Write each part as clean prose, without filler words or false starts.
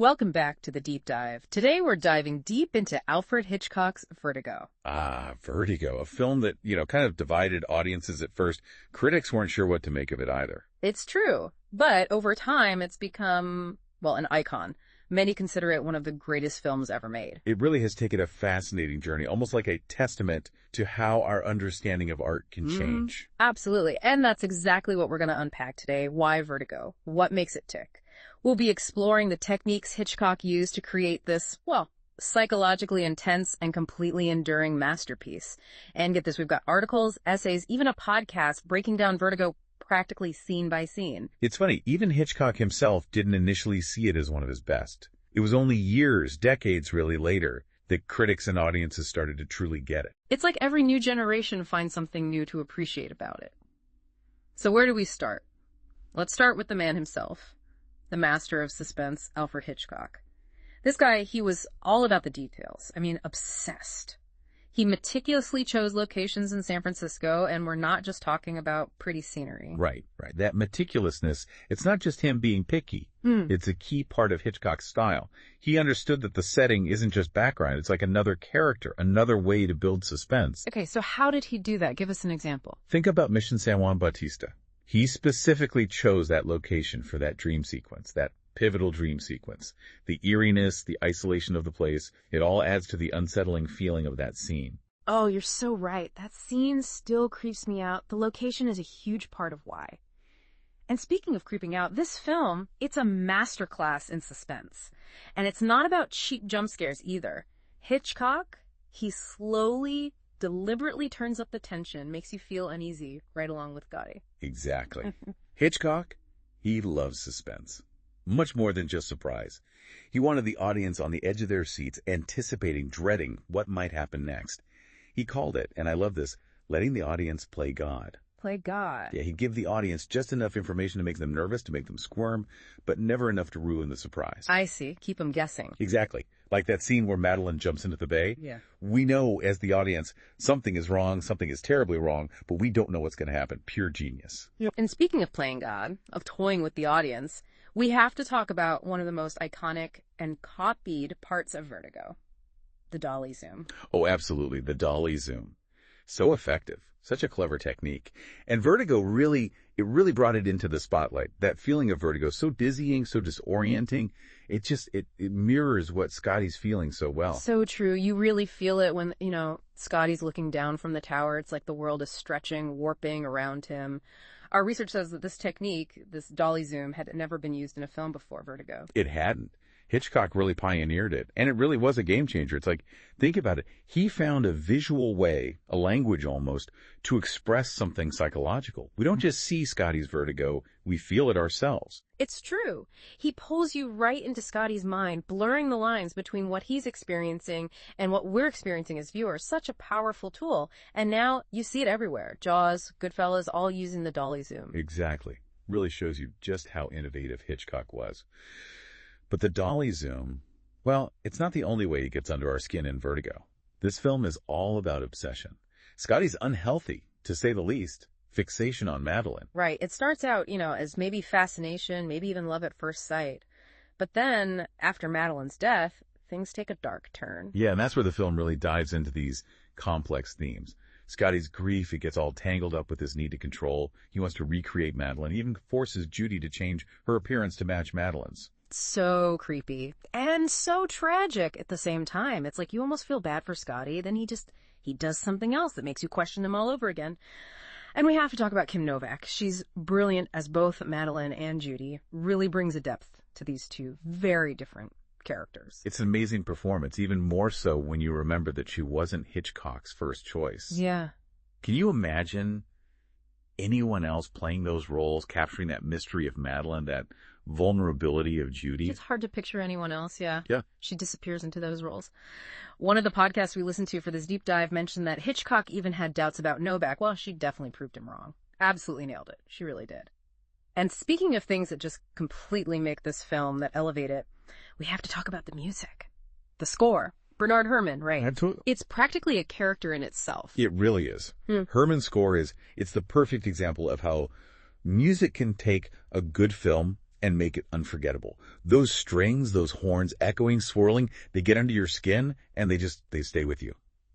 Welcome back to the Deep Dive. Today we're diving deep into Alfred Hitchcock's Vertigo. Vertigo, a film that, kind of divided audiences at first. Critics weren't sure what to make of it either. It's true, but over time it's become, an icon. Many consider it one of the greatest films ever made. It really has taken a fascinating journey, almost like a testament to how our understanding of art can change. Absolutely, and that's exactly what we're going to unpack today. Why Vertigo? What makes it tick? We'll be exploring the techniques Hitchcock used to create this, psychologically intense and completely enduring masterpiece. And get this, we've got articles, essays, even a podcast breaking down Vertigo practically scene by scene. It's funny, even Hitchcock himself didn't initially see it as one of his best. It was only years, decades really later, that critics and audiences started to truly get it. It's like every new generation finds something new to appreciate about it. So where do we start? Let's start with the man himself, the master of suspense, Alfred Hitchcock. This guy, he was all about the details. Obsessed. He meticulously chose locations in San Francisco, and we're not just talking about pretty scenery. Right. That meticulousness, it's not just him being picky. It's a key part of Hitchcock's style. He understood that the setting isn't just background. It's like another character, another way to build suspense. Okay, so how did he do that? Give us an example. Think about Mission San Juan Bautista. He specifically chose that location for that dream sequence, that pivotal dream sequence. The eeriness, the isolation of the place, it all adds to the unsettling feeling of that scene. Oh, you're so right. That scene still creeps me out. The location is a huge part of why. And speaking of creeping out, this film, it's a masterclass in suspense. And it's not about cheap jump scares either. Hitchcock, he slowly, deliberately turns up the tension, makes you feel uneasy, right along with Gotti. Exactly. Hitchcock, he loves suspense. Much more than just surprise. He wanted the audience on the edge of their seats, anticipating, dreading what might happen next. He called it, and I love this, letting the audience play God. Play God. Yeah, he'd give the audience just enough information to make them nervous, to make them squirm, but never enough to ruin the surprise. I see. Keep them guessing. Exactly. Like that scene where Madeline jumps into the bay. Yeah. We know, as the audience, something is wrong, something is terribly wrong, but we don't know what's going to happen. Pure genius. Yep. And speaking of playing God, of toying with the audience, we have to talk about one of the most iconic and copied parts of Vertigo, the dolly zoom. Oh, absolutely. The dolly zoom. So effective. Such a clever technique. And Vertigo really brought it into the spotlight. That feeling of Vertigo, so dizzying, so disorienting. It mirrors what Scotty's feeling so well. So true. You really feel it when, Scotty's looking down from the tower. It's like the world is stretching, warping around him. Our research says that this technique, this dolly zoom, had never been used in a film before Vertigo. It hadn't. Hitchcock really pioneered it, and it really was a game changer. It's like, think about it. He found a visual way, a language almost, to express something psychological. We don't just see Scotty's vertigo, we feel it ourselves. It's true. He pulls you right into Scotty's mind, blurring the lines between what he's experiencing and what we're experiencing as viewers. Such a powerful tool. And now you see it everywhere. Jaws, Goodfellas, all using the dolly zoom. Exactly. Really shows you just how innovative Hitchcock was. But the dolly zoom, it's not the only way he gets under our skin in Vertigo. This film is all about obsession. Scotty's unhealthy, to say the least, fixation on Madeline. Right. It starts out, as maybe fascination, maybe even love at first sight. But then, after Madeline's death, things take a dark turn. Yeah, and that's where the film really dives into these complex themes. Scotty's grief, it gets all tangled up with his need to control. He wants to recreate Madeline. He even forces Judy to change her appearance to match Madeline's. So creepy and so tragic at the same time. It's like you almost feel bad for Scotty. Then he does something else that makes you question him all over again. And we have to talk about Kim Novak. She's brilliant as both Madeline and Judy. Really brings a depth to these two very different characters. It's an amazing performance, even more so when you remember that she wasn't Hitchcock's first choice. Yeah. Can you imagine anyone else playing those roles, capturing that mystery of Madeline, that vulnerability of Judy? It's hard to picture anyone else, yeah. Yeah. She disappears into those roles. One of the podcasts we listened to for this deep dive mentioned that Hitchcock even had doubts about Novak. Well, she definitely proved him wrong. Absolutely nailed it. She really did. And speaking of things that just completely make this film, that elevate it, we have to talk about the music. The score. Bernard Herrmann, right? Absolutely. It's practically a character in itself. It really is. Herrmann's score it's the perfect example of how music can take a good film and make it unforgettable. Those strings, those horns echoing, swirling, they get under your skin and they stay with you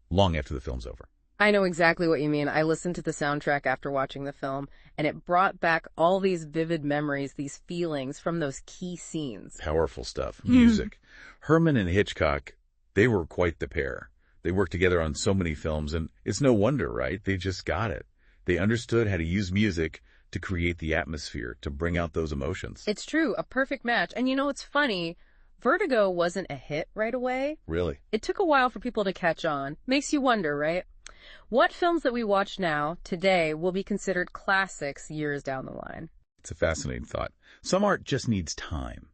long after the film's over. I know exactly what you mean. I listened to the soundtrack after watching the film, and it brought back all these vivid memories, these feelings from those key scenes. Powerful stuff. Music. Herrmann and Hitchcock, they were quite the pair. They worked together on so many films, and it's no wonder, right? They just got it. They understood how to use music to create the atmosphere, to bring out those emotions. It's true, a perfect match. And you know, it's funny, Vertigo wasn't a hit right away. Really? It took a while for people to catch on. Makes you wonder, right? What films that we watch now, today, will be considered classics years down the line? It's a fascinating thought. Some art just needs time.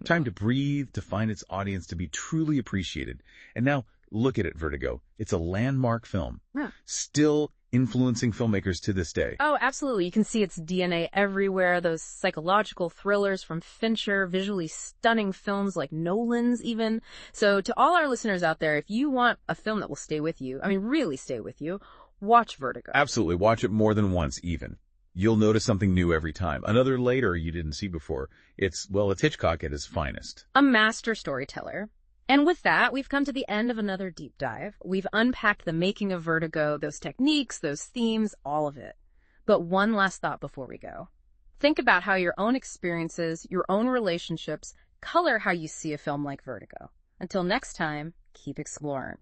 Time to breathe, to find its audience, to be truly appreciated. And now, look at it, Vertigo. It's a landmark film. Yeah. Still influencing filmmakers to this day. Oh, absolutely. You can see its DNA everywhere. Those psychological thrillers from Fincher, visually stunning films like Nolan's even. So to all our listeners out there, if you want a film that will stay with you, I mean, really stay with you, watch Vertigo. Absolutely. Watch it more than once, even. You'll notice something new every time. Another layer you didn't see before. It's Hitchcock at his finest. A master storyteller. And with that, we've come to the end of another deep dive. We've unpacked the making of Vertigo, those techniques, those themes, all of it. But one last thought before we go. Think about how your own experiences, your own relationships, color how you see a film like Vertigo. Until next time, keep exploring.